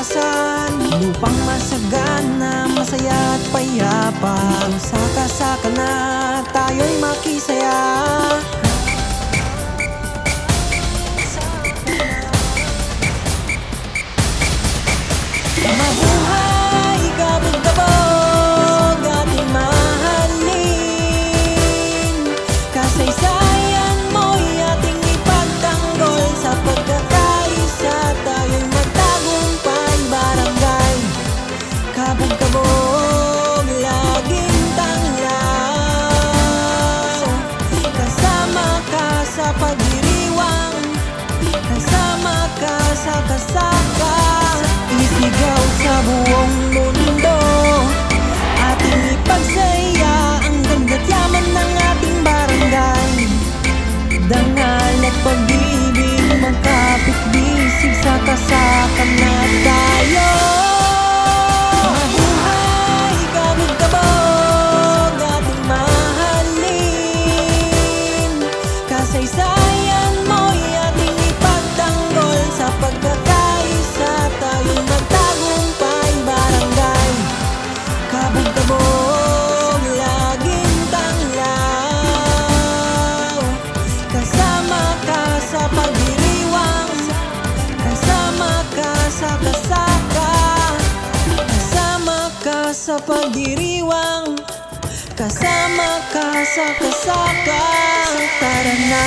kalikasan, lupang masagana, masaya at payapa. Saka-saka na tayo'y makisaya. Mabuhay kabog-kabog ating mahalin, kasaysayan mo'y ating ipagtanggol. Sa pagkakaisa tayo'y magtagumpay. Barangay kabog-kabog, laging tanglaw. Kasama ka sa pagdiriwang, kasama ka sa kasaka. Isigaw sa buong mundo, ating ipagsaya ang ganda't yaman ng ating barangay. Dangal at pag-ibig, magkapit-bisig, saka-saka na tayo. Mabuhay kabog-kabog ating mahalin, kasaysayan mo'y ating ipagtanggol. Sa pagkakaisa tayo'y magtagumpay. Barangay kabog-kabog, laging tanglaw. Kasama ka sa pagdiriwang, kasama ka sa kasaka. Kasama ka sa pagdiriwang, kasama ka sa kasaka. Tara na.